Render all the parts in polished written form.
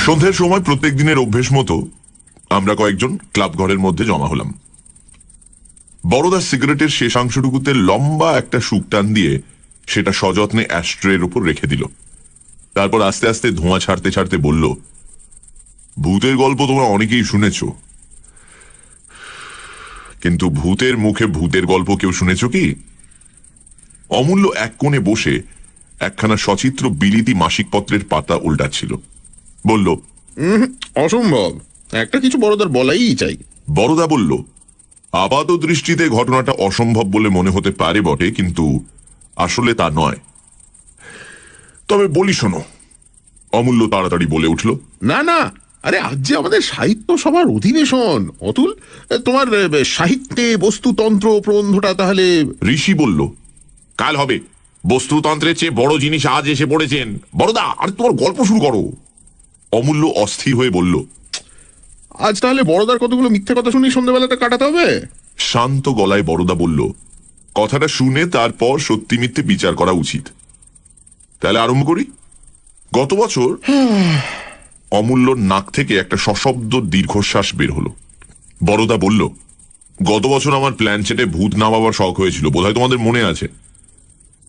সন্ধ্যের সময় প্রত্যেক দিনের অভ্যেস মতো আমরা কয়েকজন ক্লাব ঘরের মধ্যে জমা হলাম। বড়দার সিগারেটের শেষাংশটুকুতে লম্বা একটা শুক টান দিয়ে সেটা সযত্নে অ্যাস্ট্রের উপর রেখে দিল। তারপর আস্তে আস্তে ধোঁয়া ছাড়তে ছাড়তে বলল, ভূতের গল্প তোমরা অনেকেই শুনেছ, কিন্তু ভূতের মুখে ভূতের গল্প কেউ শুনেছ কি? অমূল্য এক কোণে বসে একখানা সচিত্র বিলিতি মাসিক পত্রের পাতা উল্টাচ্ছিল। বলল, অসম্ভব, একটা কিছু বড়দার বলাই চাই। বড়দা বলল, আপাত দৃষ্টিতে ঘটনাটা অসম্ভব বলে মনে হতে পারে বটে, কিন্তু আসলে তা নয়। তবে বলি শোনো। অমূল্য তাড়াতাড়ি বলে উঠল, না না, আরে আজ যে আমাদের সাহিত্য সভার অধিবেশন অতুল, তোমার সাহিত্যে বস্তুতন্ত্র প্রবন্ধটা তাহলে। ঋষি বলল, কাল হবে। বস্তুতন্ত্রের চেয়ে বড় জিনিস আজ এসে পড়েছেন। বড়দা, আর তোমার গল্প শুরু করো। অমূল্য অস্থির হয়ে বলল, আজ তাহলে বড়দার কতগুলো মিথ্যে কথা শুনি সন্ধ্যাবেলাটা কাটাতে হবে। শান্ত গলায় বড়দা বলল, কথাটা শুনে তারপর সত্যি মিথ্যে বিচার করা উচিত। তাহলে আরম্ভ করি। গত বছর। অমূল্যর নাক থেকে একটা সশব্দ দীর্ঘশ্বাস বের হলো। বড়দা বলল, গত বছর আমার প্ল্যানচেটে ভূত নামাবার শখ হয়েছিল, বোধহয় তোমাদের মনে আছে।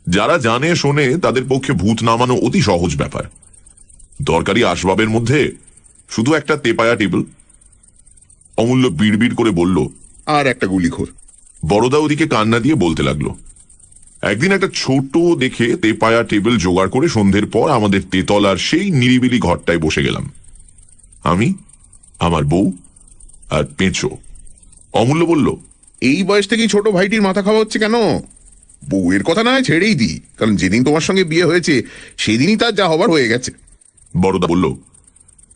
যারা জানে শোনে তাদের পক্ষে ভূত নামানো অতি সহজ ব্যাপার। দরকারি আসবাবের মধ্যে শুধু একটা তেপায়া টেবিল। অমূল্য বিড়বিড় করে বলল, আর একটা গুলিখোর। বড়দা ওদিকে কান্না দিয়ে বলতে লাগলো, একদিন একটা ছোট দেখে তেপায়া টেবিল জোগাড় করে সন্ধ্যের পর আমাদের তেতলার সেই নিরিবিলি ঘরটায় বসে গেলাম। আমি, আমার বউ আর পেঁচো। অমূল্য বলল, এই বয়স থেকেই ছোট ভাইটির মাথা খাওয়া হচ্ছে কেন? বউয়ের কথা না হয় ছেড়েই দিই, কারণ যেদিন তোমার সঙ্গে বিয়ে হয়েছে সেদিনই তার যা হবার হয়ে গেছে। বড়দা বলল,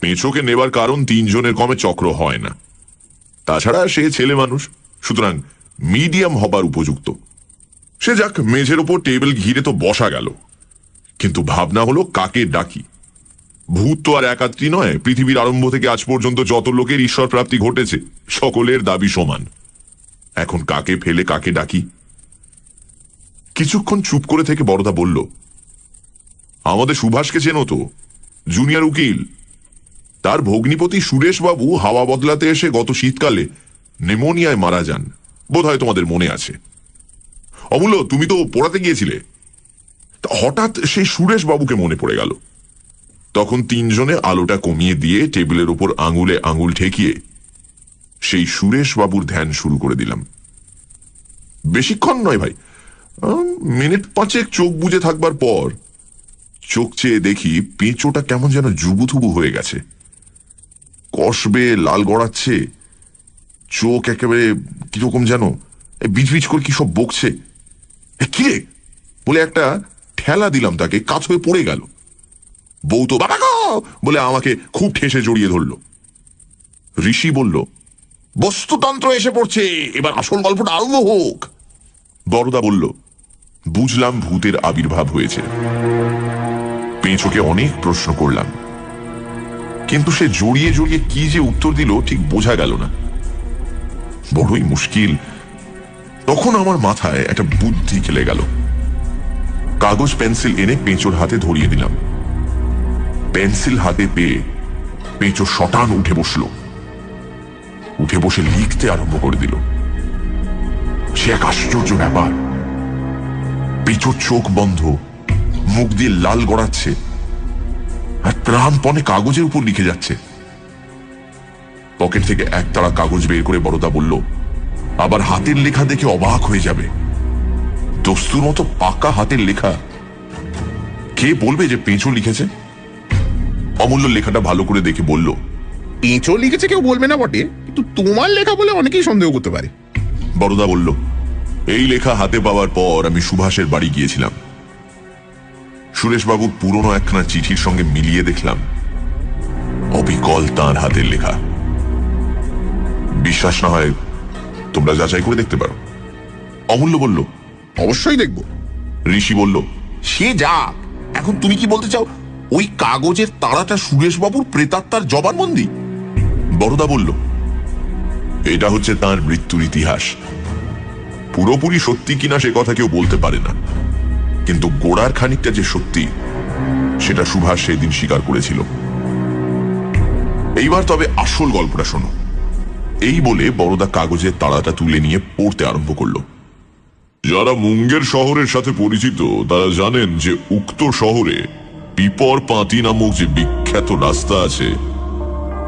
পেঁচোকে নেবার কারণ 3 জনের কমে চক্র হয় না। তাছাড়া সে ছেলে মানুষ, সুতরাং মিডিয়াম হবার উপযুক্ত। সে যাক, মেঝের ওপর টেবিল ঘিরে তো বসা গেল, কিন্তু ভাবনা হলো কাকে ডাকি। ভূত তো আর একাত্রী নয়। পৃথিবীর আরম্ভ থেকে আজ পর্যন্ত যত লোকের ঈশ্বর প্রাপ্তি ঘটেছে সকলের দাবি সমান। এখন কাকে ফেলে কাকে ডাকি? কিছুক্ষণ চুপ করে থেকে বড়দা বলল, আমাদের সুভাষকে চেনো তো? জুনিয়র উকিল। তার ভগ্নিপতি সুরেশবাবু হাওয়া বদলাতে এসে গত শীতকালে নেমোনিয়ায় মারা যান, বোধহয় তোমাদের মনে আছে। অমূল্য, তুমি তো পড়াতে গিয়েছিলে। হঠাৎ সেই সুরেশবাবুকে মনে পড়ে গেল। তখন 3 জনে আলোটা কমিয়ে দিয়ে টেবিলের উপর আঙুলে আঙুল ঠেকিয়ে সেই সুরেশবাবুর ধ্যান শুরু করে দিলাম। বেশিক্ষণ নয় ভাই, মিনিট 5 চোখ বুজে থাকবার পর চোখ চেয়ে দেখি পেঁচোটা কেমন যেন জুবুথুবু হয়ে গেছে। কষবে, লাল গড়াচ্ছে, চোখ একেবারে কিরকম যেন বিজবিজ করে কি সব বকছে। কিরে বলে একটা ঠেলা দিলাম তাকে, কাছ হয়ে পড়ে গেল। বউ তো বাবা গো বলে আমাকে খুব ঠেসে জড়িয়ে ধরল। ঋষি বলল, বস্তুতন্ত্র এসে পড়ছে, এবার আসল গল্পটা আরম্ভ হোক। বড়দা বলল, বুঝলাম ভূতের আবির্ভাব হয়েছে। পেঁচোকে অনেক প্রশ্ন করলাম, কিন্তু সে জড়িয়ে জড়িয়ে কি যে উত্তর দিল ঠিক বোঝা গেল না। বড়ই মুশকিল। তখন আমার মাথায় একটা বুদ্ধি খেলে গেল। কাগজ পেন্সিল এনে পেঁচোর হাতে ধরিয়ে দিলাম। পেন্সিল হাতে পেয়ে পেঁচো শটান উঠে বসল। উঠে বসে লিখতে আরম্ভ করে দিল। সে এক আশ্চর্য ব্যাপার। পেঁচোর চোখ বন্ধ, মুখ দিয়ে লাল গড়াচ্ছে, আর প্রাণপণে কাগজের উপর লিখে যাচ্ছে। পকেট থেকে একতাড়া কাগজ বের করে বড়দা বলল, আবার হাতের লেখা দেখে অবাক হয়ে যাবে। দস্তুর মতো পাকা হাতের লেখা। কে বলবে যে পেঁচো লিখেছে? অমূল্য লেখাটা ভালো করে দেখে বলল, পেঁচো লিখেছে কেউ বলবে না বটে, কিন্তু তোমার লেখা বলে অনেকেই সন্দেহ করতে পারে। বড়দা বলল, এই লেখা হাতে পাওয়ার পর আমি সুভাষের বাড়ি গিয়েছিলাম। সুরেশবাবুর পুরনো একখানা চিঠির সঙ্গে মিলিয়ে দেখলাম অবিকল তাঁর হাতের লেখা। বিশ্বাস না হয় তোমরা যাচাই করে দেখতে পারো। অমূল্য বলল, অবশ্যই দেখব। ঋষি বলল, সে যাক, এখন তুমি কি বলতে চাও ওই কাগজের তাড়াটা সুরেশবাবুর প্রেতাত্মার জবানবন্দি? বড়দা বলল, এটা হচ্ছে তাঁর মৃত্যুর ইতিহাস। পুরোপুরি সত্যি কিনা সে কথা কেউ বলতে পারে না, কিন্তু গোড়ার খানিকটা যে সত্যি সেটা সুভাষ সেদিন স্বীকার করেছিল। এইবার তবে আসল গল্পটা শোনো। এই বলে বড়দা কাগজের তাড়াটা তুলে নিয়ে পড়তে আরম্ভ করলো। যারা মুঙ্গের শহরের সাথে পরিচিত তারা জানেন যে উক্ত শহরে পিপর পাঁতি নামক যে বিখ্যাত রাস্তা আছে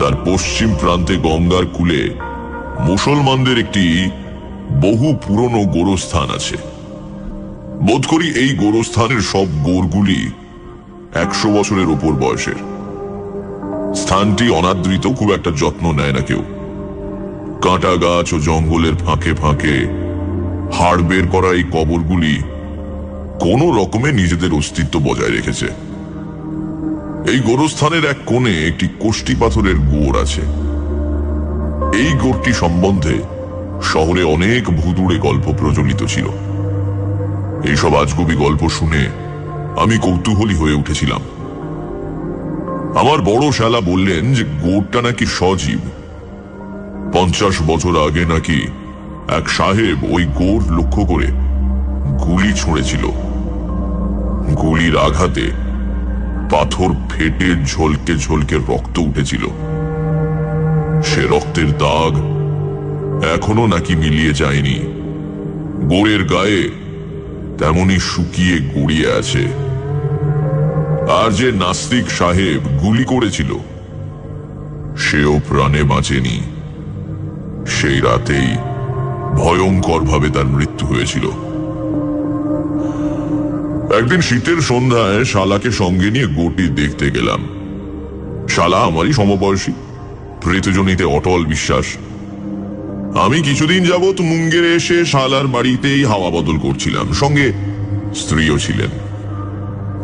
তার পশ্চিম প্রান্তে গঙ্গার কূলে মুসলমানদের একটি বহু পুরনো গোরস্থান আছে। বোধ করি এই গোরস্থানের সব গোরগুলি 100 বছরের উপর বয়সের। স্থানটি অনাদৃত, খুব একটা যত্ন নেয় না কেউ। কাঁটা গাছ ও জঙ্গলের ফাঁকে ফাঁকে হাড় বের করা এই কবরগুলি কোনো রকমে নিজেদের অস্তিত্ব বজায় রেখেছে। এই গোরস্থানের এক কোণে একটি কোষ্টি পাথরের গোড় আছে। এই গোড়টি সম্বন্ধে শহরে অনেক ভুতুড়ে গল্প প্রচলিত ছিল। এইসব আজগুবি গল্প শুনে আমি কৌতূহলী হয়ে উঠেছিলাম। আমার বড় শালা বললেন যে গোড়টা নাকি সজীব। 50 বছর আগে নাকি এক সাহেব ওই গোড় লক্ষ্য করে গুলি ছুঁড়েছিল। গুলির আঘাতে পাথর ফেটে ঝলকে ঝলকে রক্ত উঠেছিল। সে রক্তের দাগ এখনো নাকি মিলিয়ে যায়নি। গোড়ের গায়ে তেমনি শুকিয়ে গড়িয়ে আছে। আর যে নাস্তিক সাহেব গুলি করেছিল সেও প্রাণে বাঁচেনি। সেই রাতেই ভয়ঙ্কর ভাবে তার মৃত্যু হয়েছিল। একদিন শীতের সন্ধ্যায় শালাকে সঙ্গে নিয়ে গোটি দেখতে গেলাম। শালা আমারই সমবয়সী, প্রেতজনিতে অটল বিশ্বাস। আমি কিছুদিন যাবৎ মুঙ্গেরে এসে শালার বাড়িতেই হাওয়া বদল করছিলাম, সঙ্গে স্ত্রীও ছিলেন।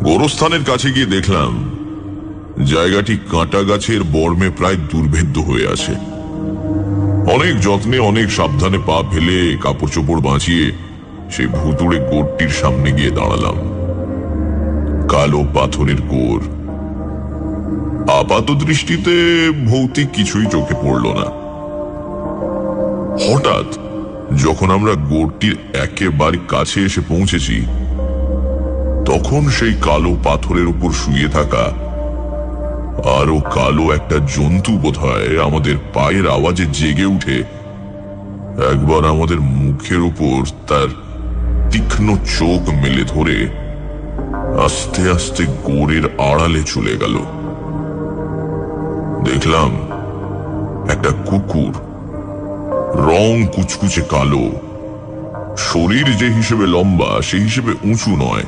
গোরস্থানের কাছে গিয়ে দেখলাম জায়গাটি কাঁটা গাছের বর্মে প্রায় দুর্ভেদ্য হয়ে আছে। অনেক যত্নে অনেক সাবধানে পা ফেলে কাপড় চোপড় বাঁচিয়ে সেই ভুতুড়ে গোড়টির সামনে গিয়ে দাঁড়ালাম। কালো পাথরের গোড়। আপাত দৃষ্টিতে ভৌতিক কিছুই চোখে পড়ল না। হঠাৎ যখন আমরা গোড়টির একেবারে কাছে এসে পৌঁছেছি তখন সেই কালো পাথরের উপর শুয়ে থাকা আরো কালো একটা জন্তু বোধহয় আমাদের পায়ের আওয়াজে জেগে উঠে একবার আমাদের মুখের উপর তার তীক্ষ্ণ চোখ মেলে ধরে আস্তে আস্তে গোড়ের আড়ালে চলে গেল। দেখলাম একটা কুকুর, রং কুচকুচে কালো, শরীর যে হিসেবে লম্বা সেই হিসেবে উঁচু নয়,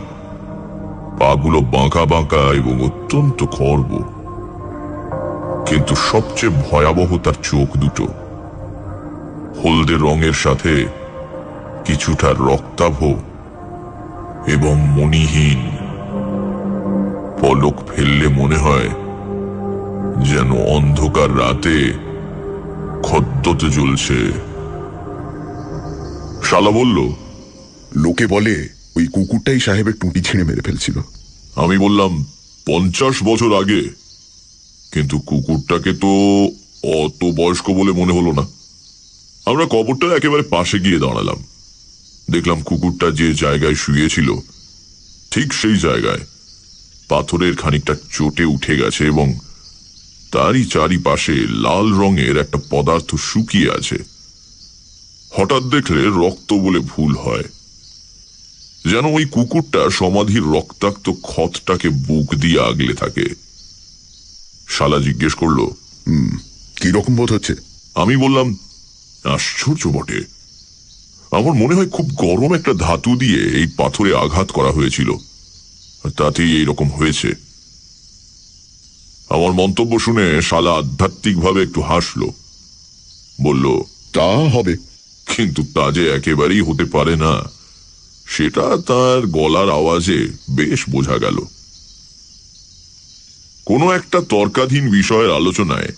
পাগুলো বাঁকা বাঁকা এবং অত্যন্ত খর্ব। কিন্তু সবচেয়ে ভয়াবহ তার চোখ দুটো, হলদে রঙের সাথে কিছুটা রক্তাভ এবং মণিহীন। পলক ফেললে মনে হয় যেন অন্ধকার রাতে খদ্দতে জ্বলছে। শালা বলল, লোকে বলে ওই কুকুরটাই সাহেবের টুটি ছিঁড়ে মেরে ফেলছিল। আমি বললাম 50 বছর আগে, কিন্তু কুকুরটাকে তো অত বয়স্ক বলে মনে হলো না। আমরা কবরটার একেবারে পাশে গিয়ে দাঁড়ালাম। দেখলাম কুকুরটা যে জায়গায় শুয়েছিল ঠিক সেই জায়গায় পাথরের খানিকটা চটে উঠে গেছে এবং তারই চারিপাশে লাল রঙের একটা পদার্থ শুকিয়ে আছে। হঠাৎ দেখলে রক্ত বলে ভুল হয়, যেন ওই কুকুরটা সমাধির রক্তাক্ত ক্ষতটাকে বুক দিয়ে আগলে থাকে। শালা জিজ্ঞেস করলো, কি রকম বোধ হচ্ছে? আমি বললাম, আশ্চর্য বটে, আমার মনে হয় খুব গরম একটা ধাতু দিয়ে এই পাথরে আঘাত করা হয়েছিল, তাতেই এইরকম হয়েছে। আমার মন্তব্য শুনে শালা আধ্যাত্মিক ভাবে একটু হাসলো, বলল, তা হবে, কিন্তু তা যে একেবারেই হতে পারে না সেটা তার গলার আওয়াজে বেশ বোঝা গেল। কোনো একটা তর্কাধীন বিষয়ের আলোচনায়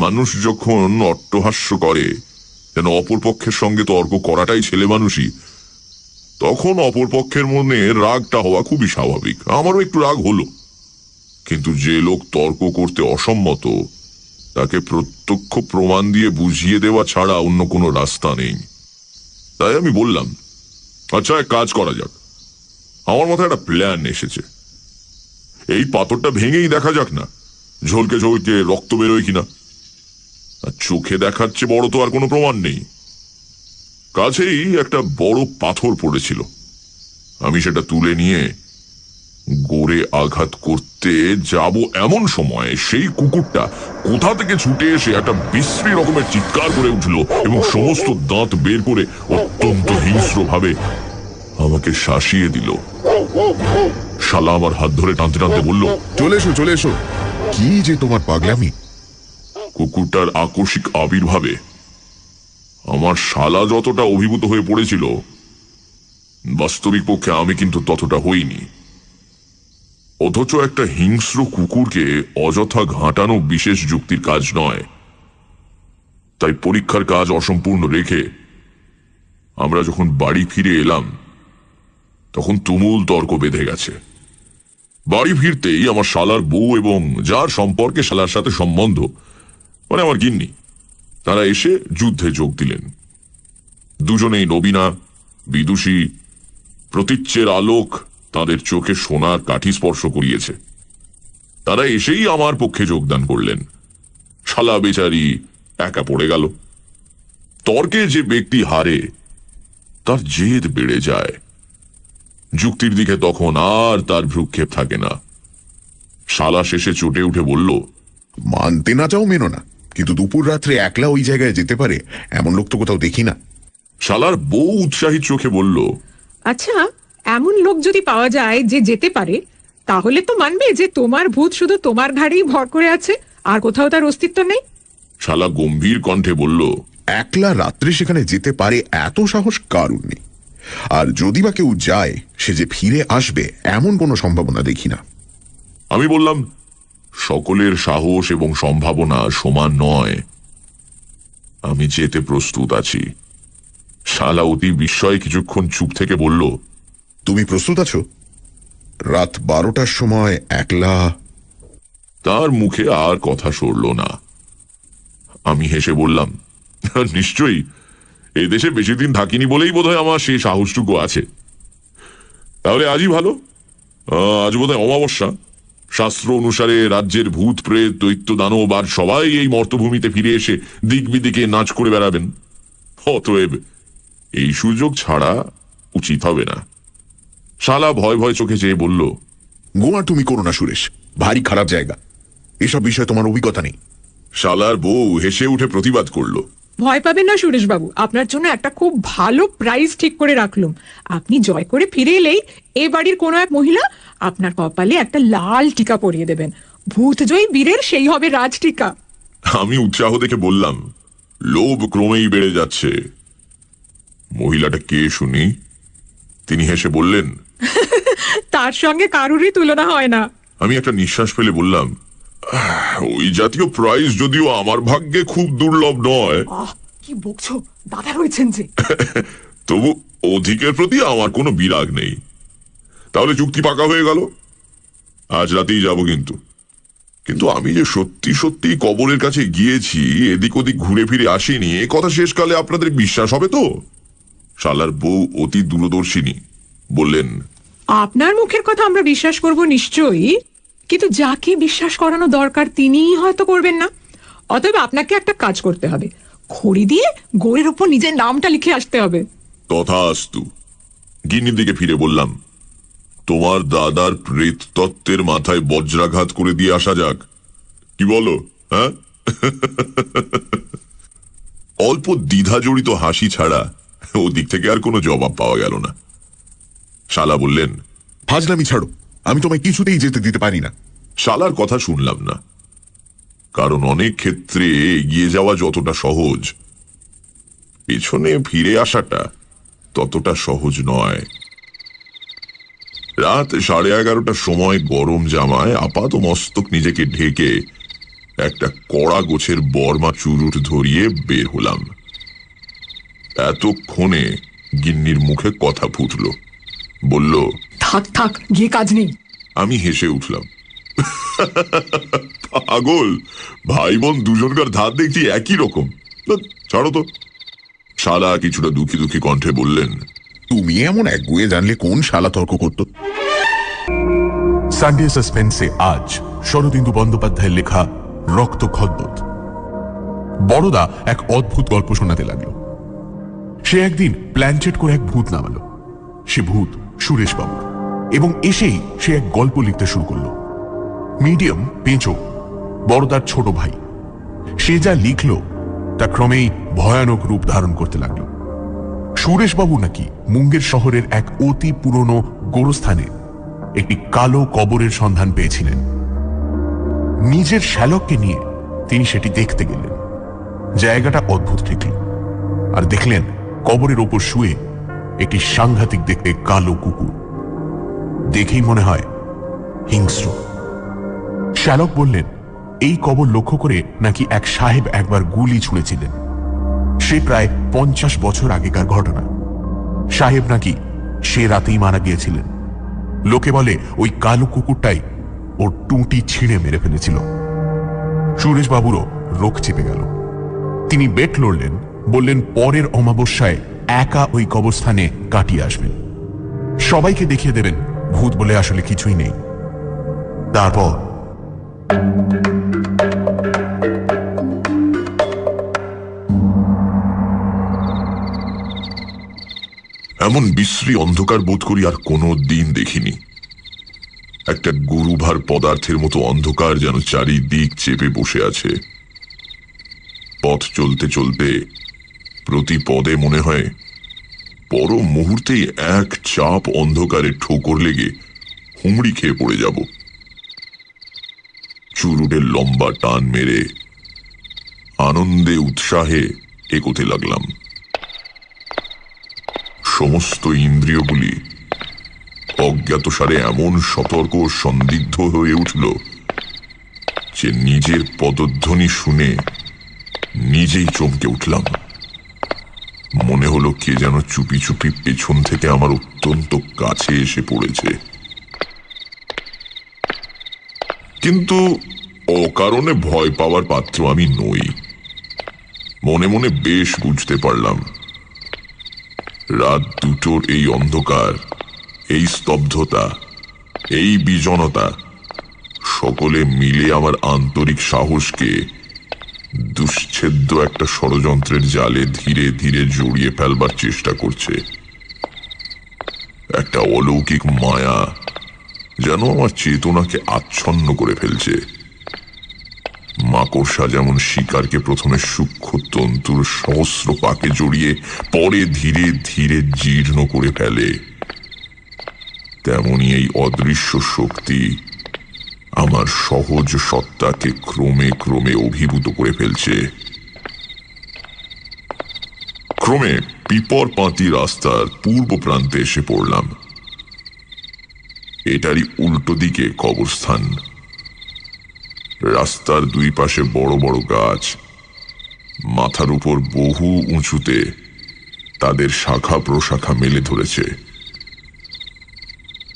মানুষ যখন অট্টহাস্য করে, যেন অপরপক্ষের সঙ্গে তর্ক করাটাই ছেলে মানুষই, তখন অপরপক্ষের মনে রাগটা হওয়া খুবই স্বাভাবিক। আমারও একটু রাগ হলো, কিন্তু যে লোক তর্ক করতে অসম্মত তাকে প্রত্যক্ষ প্রমাণ দিয়ে বুঝিয়ে দেওয়া ছাড়া অন্য কোনো রাস্তা নেই। তাই আমি বললাম, আচ্ছা এক কাজ করা যাক, আমার মাথায় একটা প্ল্যান এসেছে। এই পাথরটা ভেঙেই দেখা যাক না, ঝলকে ঝলকে রক্ত বেরোয় কিনা। আর চোখে দেখাচ্ছে বড় তো আর কোনো প্রমাণ নেই। কাছেই একটা বড় পাথর পড়েছিল, আমি সেটা তুলে নিয়ে গোড়ে আঘাত করতে যাব এমন সময় সেই কুকুরটা কোথা থেকে ছুটে এসে একটা বিশ্রী রকমের চিৎকার করে উঠল এবং সমস্ত দাঁত বের করে অত্যন্ত হিংস্র ভাবে আমাকে শাসিয়ে দিল। শালা আমার হাত ধরে টানতে টানতে বলল, চলে এসো চলে এসো, কি যে তোমার পাগলামি। কুকুরটার আকস্মিক আবির্ভাবে আমার শালা যতটা অভিভূত হয়ে পড়েছিল, বাস্তবিক পক্ষে আমি কিন্তু ততটা হইনি। অথচ একটা হিংস্র কুকুরকে অযথা ঘাঁটানো বিশেষ যুক্তির কাজ নয়। তাই পরীক্ষার কাজ অসম্পূর্ণ রেখে আমরা যখন বাড়ি ফিরে এলাম, তখন তুমুল তর্ক বেঁধে গেছে। বাড়ি ফিরতেই আমার শালার বউ এবং যার সম্পর্কে শালার সাথে সম্বন্ধ, মানে আমার গিন্নি, তারা এসে যুদ্ধে যোগ দিলেন। দুজনেই নবীনা, বিদুষী, প্রতীচ্যের আলোক তাদের চোখে সোনার কাঠি স্পর্শ করিয়েছে। তারা এসেই আমার পক্ষে যোগদান করলেন। শালা বেচারি একা পড়ে গেল। তর্কে যে ব্যক্তি হারে তার জেদ বেড়ে যায়। যুক্তির দিকে তখন আর তার ভ্রুক্ষেপ থাকে না। শালা শেষে চটে উঠে বলল, মানতে না চাও মেনো না, কিন্তু দুপুর রাত্রে একলা ওই জায়গায় যেতে পারে এমন লোক তো কোথাও দেখি না। শালার বউ উৎসাহী চোখে বলল, আচ্ছা, এমন লোক যদি পাওয়া যায় যে যেতে পারে, তাহলে তো মানবে যে তোমার ভূত শুধু তোমার ঘাড়েই ভর করে আছে, আর কোথাও তার অস্তিত্ব নেই। শালা গম্ভীর কণ্ঠে বলল, একলা রাত্রে সেখানে যেতে পারে এত সাহস কারুর নেই। আর যদি বা কেউ যায়, সে যে ফিরে আসবে এমন কোনো সম্ভাবনা দেখি না। আমি বললাম, সকলের সাহস এবং সম্ভাবনা সমান নয়। আমি যেতে প্রস্তুত আছি। শালা অতি বিস্ময়ে কিছুক্ষণ চুপ থেকে বলল, তুমি প্রস্তুত আছো? রাত 12টার সময় একলা? তার মুখে আর কথা সরল না। আমি হেসে বললাম, নিশ্চয়ই, এই দেশে বেশি দিন থাকিনি বলেই বোধহয় আমার সেই সাহসটুকু আছে। তাহলে আজই ভালো। আজ বোধহয় অমাবস্যা। শাস্ত্র অনুসারে রাজ্যের ভূত প্রেত দৈত্য দানব আর সবাই এই মর্তভূমিতে ফিরে এসে দিক বিদিকে নাচ করে বেড়াবেন। অতএব এই সুযোগ ছাড়া উচিত হবে না। শালা ভয় ভয় চোখে চেয়ে বলল, গোয়া তুমি করো না সুরেশ, ভারী খারাপ জায়গা, এসব বিষয়ে তোমার অভিজ্ঞতা নেই। শালার বউ হেসে উঠে প্রতিবাদ করলো, ভয় পাবেন না সুরেশ বাবু, আপনার জন্য একটা খুব ভালো প্রাইজ ঠিক করে রাখলুম। আপনি জয় করে ফিরে এলেই এ বাড়ির কোনো এক মহিলা আপনার কপালে একটা লাল টিকা পরিয়ে দেবেন। ভূতজয়ী বীরের সেই হবে রাজ টিকা। আমি উৎসাহ দেখে বললাম, লোভ ক্রমেই বেড়ে যাচ্ছে। মহিলাটা কে শুনি? তিনি হেসে বললেন, তার সঙ্গে কারুরই তুলনা হয় না। আমি একটা নিঃশ্বাস ফেলে বললাম, ওই জাতীয় প্রাইজ যদিও আমার ভাগ্যে খুব দুর্লভ নয়, কি বকছো, দাদা রয়েছেন যে। তবু অধিকের প্রতি আমার কোনো বিরাগ নেই। তাহলে চুক্তি পাকা হয়ে গেল। আজ রাতেই যাব। কিন্তু আমি যে সত্যি সত্যি কবরের কাছে গিয়েছি, এদিক ওদিক ঘুরে ফিরে আসিনি, এ কথা শেষকালে আপনাদের বিশ্বাস হবে তো? শালার বউ অতি দূরদর্শিনী বললেন, আপনার মুখের কথা আমরা বিশ্বাস করব নিশ্চয়ই, কিন্তু যাকে বিশ্বাস করানো দরকার তিনিই হয়তো করবেন না। অতএব আপনাকে একটা কাজ করতে হবে, খড়ি দিয়ে গোড়ের উপর নিজের নামটা লিখে আসতে হবে। তথাস্তু। গিন্নির দিকে ফিরে বললাম, তোমার দাদার প্রেত তত্ত্বের মাথায় বজ্রাঘাত করে দিয়ে আসা যাক, কি বলো? হ্যাঁ? অল্প দ্বিধা জড়িত হাসি ছাড়া ওদিক থেকে আর কোনো জবাব পাওয়া গেল না। শালা বললেন, ফাজলামি ছাড়ো, আমি তোমায় কিছুতেই যেতে দিতে পারি না। শালার কথা শুনলাম না, কারণ অনেক ক্ষেত্রে এগিয়ে যাওয়া যতটা সহজ, পেছনে ফিরে আসাটা ততটা সহজ নয়। রাত 11:30টার সময় গরম জামায় আপাত মস্তক নিজেকে ঢেকে একটা কড়া গোছের বর্মা চুরুট ধরিয়ে বের হলাম। এতক্ষণে গিন্নির মুখে কথা ফুটল। বলল, থাক থাক, গিয়ে কাজ নেই। আমি হেসে উঠলাম, পাগল, ভাই বোন দুজনকার ধার দেখছি একই রকম, ছাড়ো তো। শালা কিছুটা দুঃখী দুঃখী কণ্ঠে বললেন, তুমি এমন একগুয়ে জানলে কোন শালা তর্ক করতো? সানডে সাসপেন্সে আজ শরদিন্দু বন্দ্যোপাধ্যায়ের লেখা রক্ত খদ্দত। বড়দা এক অদ্ভুত গল্প শোনাতে লাগলো। সে একদিন প্ল্যানচেট করে এক ভূত নামালো। সে ভূত সুরেশবাবু, এবং এসেই সে এক গল্প লিখতে শুরু করলো। মিডিয়াম পেঁচো, বড়দার ছোট ভাই। সে যা লিখল তা ক্রমেই ভয়ানক রূপ ধারণ করতে লাগলো। সুরেশবাবু নাকি মুঙ্গের শহরের এক অতি পুরনো গোরস্থানে একটি কালো কবরের সন্ধান পেয়েছিলেন। নিজের শ্যালককে নিয়ে তিনি সেটি দেখতে গেলেন। জায়গাটা অদ্ভুত ঠেকল, আর দেখলেন কবরের ওপর শুয়ে একটি সাংঘাতিক দেখতে কালো কুকুর। দেখেই মনে হয় হিংস্র। শ্যালক বললেন, এই কবর লক্ষ্য করে নাকি এক সাহেব একবার গুলি ছুঁড়েছিলেন। সে প্রায় 50 বছর আগেকার ঘটনা। সাহেব নাকি সে রাতেই মারা গিয়েছিলেন। লোকে বলে ওই কালো কুকুরটাই ওর টুঁটি ছিঁড়ে মেরে ফেলেছিল। সুরেশবাবুরও রোগ চেপে গেল। তিনি বেট লড়লেন, বললেন পরের অমাবস্যায় একা ওই কবরস্থানে কাটিয়ে আসবেন, সবাইকে দেখিয়ে দেবেন ভূত বলে আসলে কিছুই নেই। তারপর এমন বিশ্রী অন্ধকার বোধ করি আর কোনো দিন দেখিনি। একটা গুরুভার পদার্থের মতো অন্ধকার যেন চারিদিক চেপে বসে আছে। পথ চলতে চলতে প্রতি পদে মনে হয় পর মুহূর্তেই এক চাপ অন্ধকারে ঠোকর লেগে হুমড়ি খেয়ে পড়ে যাব। চুরুটের লম্বা টান মেরে আনন্দে উৎসাহে এগোতে লাগলাম। সমস্ত ইন্দ্রিয়গুলি অজ্ঞাতসারে এমন সতর্ক ও সন্দিগ্ধ হয়ে উঠল যে নিজের পদধ্বনি শুনে নিজেই চমকে উঠলাম। মনে হলো কে যেন চুপি চুপি পেছন থেকে আমার অত্যন্ত কাছে এসে পড়েছে। কিন্তু অকারণে ভয় পাওয়ার পাত্র আমি নই। মনে মনে বেশ বুঝতে পারলাম রাত দুটোর এই অন্ধকার, এই স্তব্ধতা, এই বিজনতা সকলে মিলে আমার আন্তরিক সাহসকে দুশ্ছেদ্য একটা ষড়যন্ত্রের জালে ধীরে ধীরে জড়িয়ে ফেলবার চেষ্টা করছে। একটা অলৌকিক মায়া যেন আমার চেতনাকে আচ্ছন্ন করে ফেলছে। মাকড়সা যেমন শিকারকে প্রথমে সূক্ষ্ম তন্তুর সহস্র পাকে জড়িয়ে পরে ধীরে ধীরে জীর্ণ করে ফেলে, তেমনি এই অদৃশ্য শক্তি আমার সহজ সত্তাকে ক্রমে ক্রমে অভিভূত করে ফেলছে। ক্রমে পিপর পাঁতি রাস্তার পূর্ব প্রান্তে এসে পড়লাম। এটারই উল্টো দিকে কবরস্থান। রাস্তার দুই পাশে বড় বড় গাছ, মাথার উপর বহু উঁচুতে তাদের শাখা প্রশাখা মেলে ধরেছে।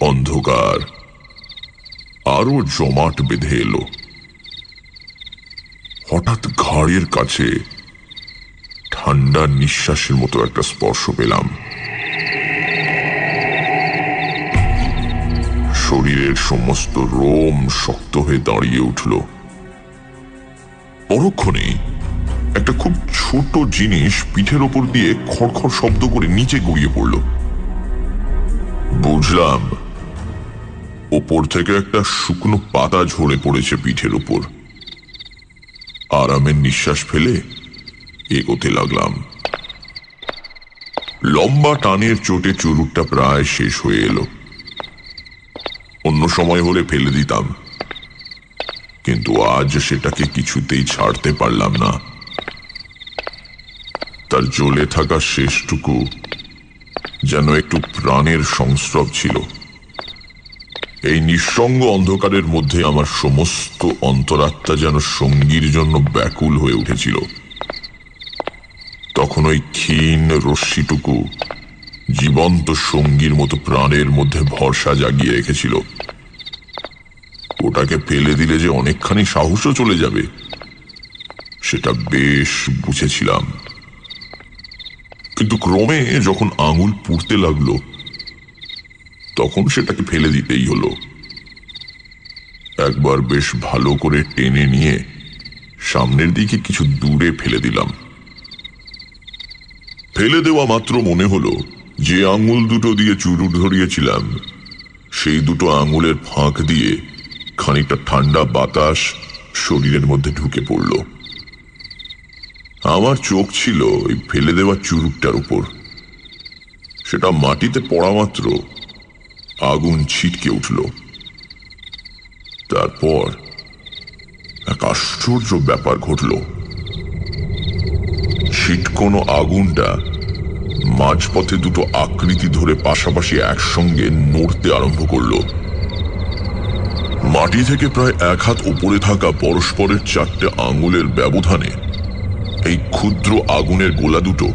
অন্ধকার আরো জমাট বেঁধে এলো। হঠাৎ ঘাড়ের কাছে ঠান্ডা নিঃশ্বাসের মতো একটা স্পর্শ পেলাম। শরীরের সমস্ত রোম শক্ত হয়ে দাঁড়িয়ে উঠল। পরক্ষণেই একটা খুব ছোট জিনিস পিঠের ওপর দিয়ে খড়খড় শব্দ করে নিচে গড়িয়ে পড়ল। বুঝলাম ওপর থেকে একটা শুকনো পাতা ঝরে পড়েছে পিঠের উপর। আরামের নিঃশ্বাস ফেলে এগোতে লাগলাম। লম্বা টানের চোটে চুরুটটা প্রায় শেষ হয়ে এলো। অন্য সময় হলে ফেলে দিতাম, কিন্তু আজ সেটাকে কিছুতেই ছাড়তে পারলাম না। তার জ্বলে থাকা শেষটুকু যেন একটু প্রাণের সংস্রব ছিল। এই নিঃসঙ্গ অন্ধকারের মধ্যে আমার সমস্ত অন্তরাত্মা যেন সঙ্গীর জন্য ব্যাকুল হয়ে উঠেছিল। তখন ওই ক্ষীণ রশ্মিটুকু জীবন্ত সঙ্গীর মতো প্রাণের মধ্যে ভরসা জাগিয়ে রেখেছিল। ওটাকে ফেলে দিলে যে অনেকখানি সাহসও চলে যাবে, সেটা বেশ বুঝেছিলাম। কিন্তু ক্রমে যখন আঙুল পুড়তে লাগলো, তখন সেটাকে ফেলে দিতেই হলো। একবার বেশ ভালো করে টেনে নিয়ে সামনের দিকে কিছু দূরে ফেলে দিলাম। ফেলে দেওয়া মাত্র মনে হলো যে আঙুল দুটো দিয়ে চুরুট ধরিয়েছিলাম সেই দুটো আঙুলের ফাঁক দিয়ে খানিকটা ঠান্ডা বাতাস শরীরের মধ্যে ঢুকে পড়ল। আমার চোখ ছিল ওই ফেলে দেওয়া চুরুটটার উপর। সেটা মাটিতে পড়া মাত্র আগুন ছিটকে উঠল। তারপর এক আশ্চর্য ব্যাপার ঘটল। ছিটকোনো আগুনটা মাঝপথে দুটো আকৃতি ধরে পাশাপাশি একসঙ্গে নড়তে আরম্ভ করল। মাটি থেকে প্রায় 1 হাত উপরে থাকা পরস্পরের 4টে আঙুলের ব্যবধানে এই ক্ষুদ্র আগুনের গোলা দুটো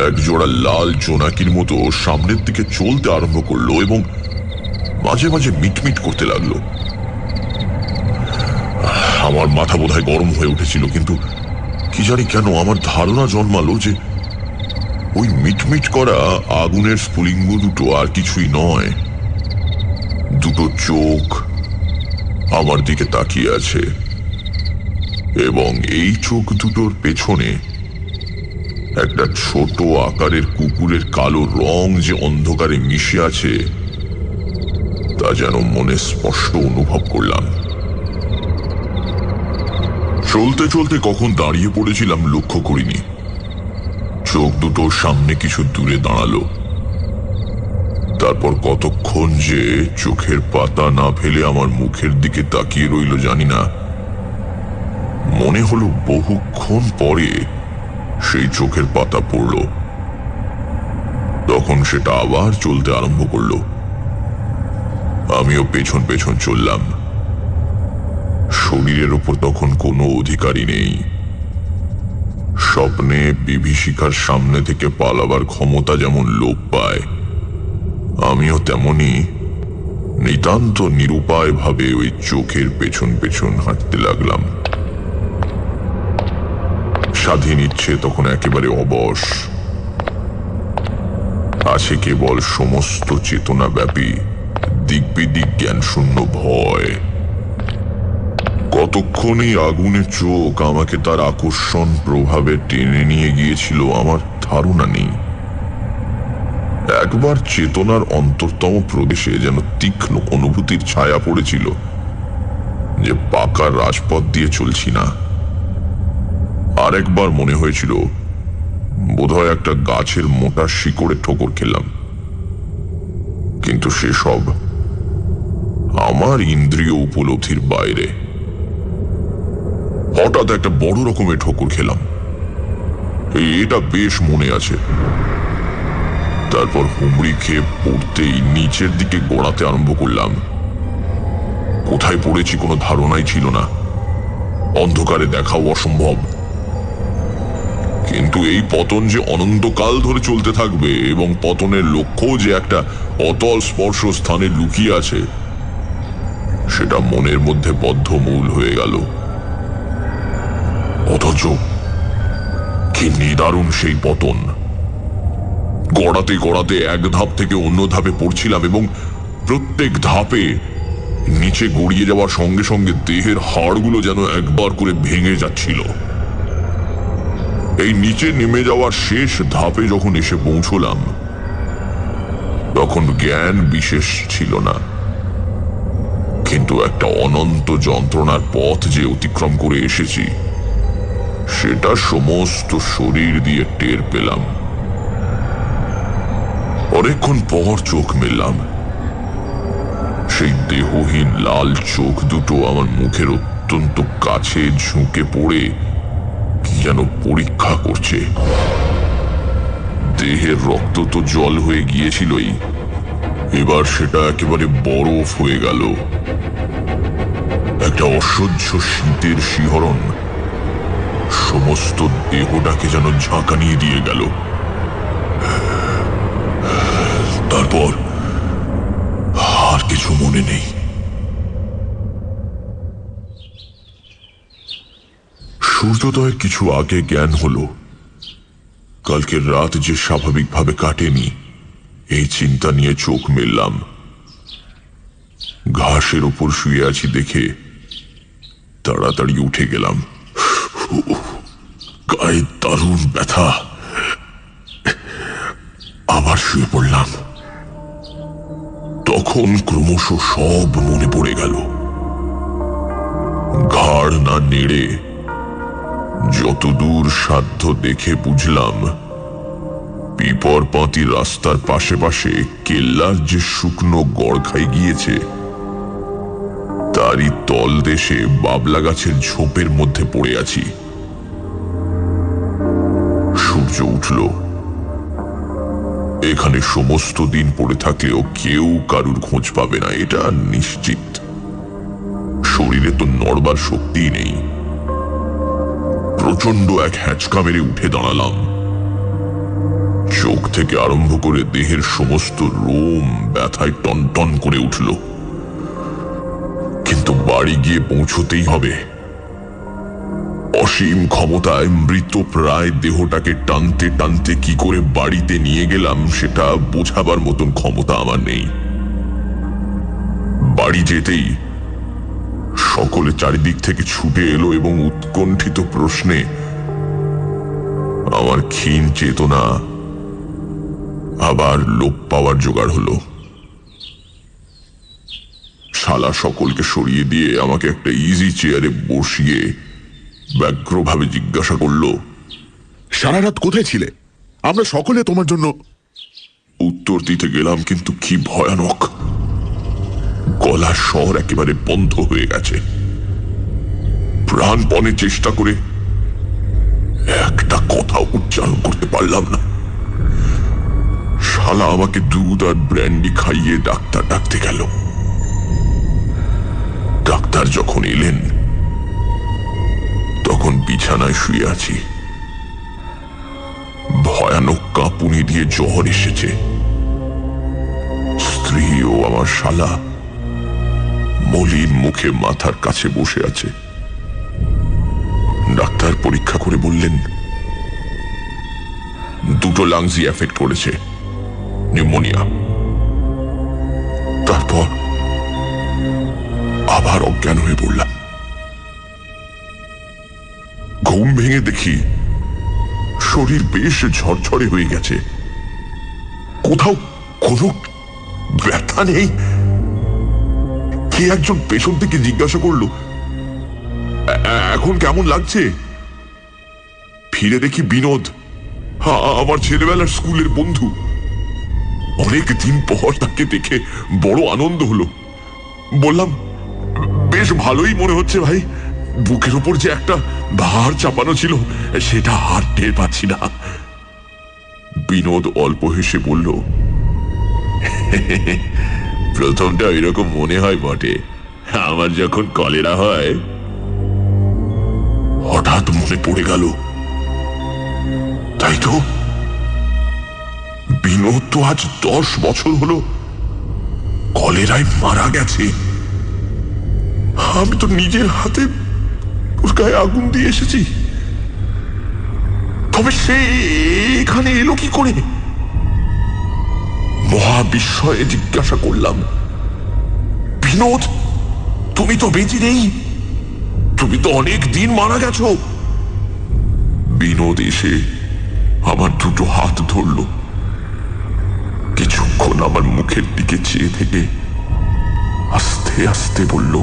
একজোড়া লাল জোনাকির মতো সামনের দিকে চলতে আরম্ভ করলো এবং মাঝে মাঝে মিটমিট করতে লাগলো। আমার মাথা বোধহয় গরম হয়ে উঠেছিল, কিন্তু কি জানি কেন আমার ধারণা জন্মালো যে ওই মিটমিট করা আগুনের স্ফুলিঙ্গ দুটো আর কিছুই নয়, দুটো চোখ আমার দিকে তাকিয়ে আছে। এবং এই চোখ দুটোর পেছনে একটা ছোট আকারের কুকুরের কালো রং যে অন্ধকারে মিশে আছে তা যেন মনে স্পষ্ট অনুভব করলাম। চলতে চলতে কখন দাঁড়িয়ে পড়েছিলাম লক্ষ্য করিনি। চোখ দুটো সামনে কিছু দূরে দাঁড়ালো। তারপর কতক্ষণ যে চোখের পাতা না ফেলে আমার মুখের দিকে তাকিয়ে রইল জানি না। মনে হলো বহুক্ষণ পরে সেই চোখের পাতা পড়ল। তখন সেটা আবার চলতে আরম্ভ করলো। আমিও পেছন পেছন চললাম। শরীরের ওপর তখন কোনো অধিকারই নেই। স্বপ্নে বিভীষিকার সামনে থেকে পালাবার ক্ষমতা যেমন লোপ পায়, আমিও তেমনি নিতান্ত নিরুপায় ভাবে ওই চোখের পেছন পেছন হাঁটতে লাগলাম। স্বাধীন ইচ্ছে তখন একেবারে অবশ। আছে কেবল সমস্ত চেতনাব্যাপী দিগ্বিদিক জ্ঞান শূন্য ভয়। কতক্ষণই আগুনের চোখ আমাকে তার আকর্ষণ প্রভাবে টেনে নিয়ে গিয়েছিল আমার ধারণা নেই। একবার চেতনার অন্তরতম প্রদেশে যেন তীক্ষ্ণ অনুভূতির ছায়া পড়েছিল যে পাকা রাজপথ দিয়ে চলছি না। আরেকবার মনে হয়েছিল বোধহয় একটা গাছের মোটা শিকড়ে ঠোকর খেলাম। কিন্তু সেসব আমার ইন্দ্রিয় উপলব্ধির বাইরে। হঠাৎ একটা বড় রকমের ঠোকর খেলাম, এটা বেশ মনে আছে। তারপর হুমড়ি খেয়ে পড়তেই নিচের দিকে গড়াতে আরম্ভ করলাম। কোথায় পড়েছি কোনো ধারণাই ছিল না। অন্ধকারে দেখাও অসম্ভব। কিন্তু এই পতন যে অনন্তকাল ধরে চলতে থাকবে এবং পতনের লক্ষ্য যে একটা অতল স্পর্শ স্থানে লুকিয়ে আছে সেটা মনের মধ্যে বদ্ধমূল হয়ে গেল। অথচ কি নিদারুণ সেই পতন! গড়াতে গড়াতে এক ধাপ থেকে অন্য ধাপে পড়ছিলাম এবং প্রত্যেক ধাপে নিচে গড়িয়ে যাওয়ার সঙ্গে সঙ্গে দেহের হাড়গুলো যেন একবার করে ভেঙে যাচ্ছিল। এই নিচে নেমে যাওয়ার শেষ ধাপে যখন এসে পৌঁছলাম তখন জ্ঞান বিশেষ ছিল না, কিন্তু একটা অনন্ত যন্ত্রণার পথ যে অতিক্রম করে এসেছি সেটা সমস্ত শরীর দিয়ে টের পেলাম। অনেকক্ষণ পর চোখ মেললাম। সেই দেহহীন লাল চোখ দুটো আমার মুখের অত্যন্ত কাছে ঝুঁকে পড়ে কি যেন পরীক্ষা করছে। দেহের রক্ত তো জল হয়ে গিয়েছিলই, এবার সেটা একেবারে বরফ হয়ে গেল। একটা অসহ্য শীতের শিহরণ সমস্ত দেহটাকে যেন ঝাঁকানিয়ে দিয়ে গেল। তারপর আর কিছু মনে নেই। সূর্যোদয়ের কিছু আগে জ্ঞান হলো কালকের রাত যে স্বাভাবিকভাবে কাটেনি এই চিন্তা নিয়ে চোখ মেললাম। ঘাসের ওপর শুয়ে আছি দেখে তাড়াতাড়ি উঠে গেলাম। গায়ে দারুণ ব্যথা। আবার শুয়ে পড়লাম। তখন ক্রমশ সব মনে পড়ে গেল। ঘাড় না নেড়ে যতদূর সাধ্য দেখে বুঝলাম, পিপর পাঁতি রাস্তার পাশে পাশে কেল্লার যে শুকনো গড়খাই গিয়েছে, তারই তলদেশে বাবলা গাছের ঝোপের মধ্যে পড়ে আছি। সূর্য উঠল। এখানে সমস্ত দিন পড়ে থাকলেও কেউ কারুর খোঁজ পাবে না, এটা নিশ্চিত। শরীরে তো নড়বার শক্তিই নেই। প্রচন্ড এক হ্যাঁচকা মেরে উঠে দাঁড়ালাম। চোখ থেকে আরম্ভ করে দেহের সমস্ত রোম ব্যথায় টনটন করে উঠল। কিন্তু বাড়ি গিয়ে পৌঁছতেই হবে। অসীম ক্ষমতায় মৃত প্রায় দেহটাকে টানতে টানতে কি করে বাড়িতে নিয়ে গেলাম সেটা বোঝাবার মতন ক্ষমতা আমার নেই। বাড়ি যেতেই সকলে চারিদিক থেকে ছুটে এলো এবং উৎকণ্ঠিত প্রশ্নে আমার ক্ষীণ চেতনা আবার লোপ পাওয়ার জোগাড় হলো। শালা সকলকে সরিয়ে দিয়ে আমাকে একটা ইজি চেয়ারে বসিয়ে ব্যগ্রভাবে জিজ্ঞাসা করলো, সারা রাত কোথায় ছিলে? আমরা সকলে তোমার জন্য। উত্তর দিতে গেলাম, কিন্তু কি ভয়ানক। গলার স্বর একেবারে বন্ধ হয়ে গেছে। প্রাণপণে চেষ্টা করে একটা কথা উচ্চারণ করতে পারলাম না। শালা আমাকে দুধ আর ব্র্যান্ডি খাইয়ে ডাক্তার ডাকতে গেল। ডাক্তার যখন এলেন তখন বিছানায় শুয়ে আছি। ভয়ানক কাঁপুনি দিয়ে জ্বর এসেছে। স্ত্রী ও আমার শালা মলিন মুখে মাথার কাছে বসে আছে। ডাক্তার পরীক্ষা করে বললেন, দুটো লাংসই এফেক্ট করেছে, নিউমোনিয়া। তারপর আবার অজ্ঞান হয়ে পড়লাম। ঘুম ভেঙে দেখি শরীর বেশ ঝরঝরে হয়ে গেছে। কোথাও কোনো ব্যথা নেই। কে একজন পেছন থেকে জিজ্ঞাসা করলো, এখন কেমন লাগছে? ফিরে দেখি বিনোদ, আমার ছেলেবেলার স্কুলের বন্ধু। অনেক দিন পর তাকে দেখে বড় আনন্দ হলো। বললাম, বেশ ভালোই মনে হচ্ছে ভাই। বুকের উপর যে একটা ভার চাপানো ছিল সেটা আর টের পাচ্ছি না। বিনোদ অল্প হেসে বলল, প্রথমটা এরকম মনে হয় বটে। আমার যখন কলেরা হয়। হঠাৎ মনে পড়ে গেল, তাই তো বিনোদ তো আজ 10 বছর হলো কলেরায় মারা গেছে। আমি তো নিজের হাতে ওর গায়ে আগুন দিয়ে এসেছি। তবে সে এখানে এলো কি করে? মহা বিস্ময়ে জিজ্ঞাসা করলাম, বিনোদ, তুমি তো বেঁচে নেই, তুমি তো অনেক দিন মারা গেছো। বিনোদ এসে আমার দুটো হাত ধরল। কিছুক্ষণ আমার মুখের দিকে চেয়ে থেকে আস্তে আস্তে বলল,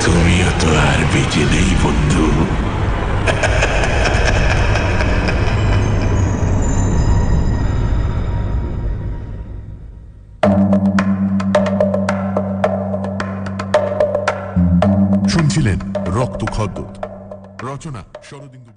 তুমিও তো আর বেঁচে নেই বন্ধু। শুনছিলেন রক্ত খদ্দর, রচনা শরদিন্দু।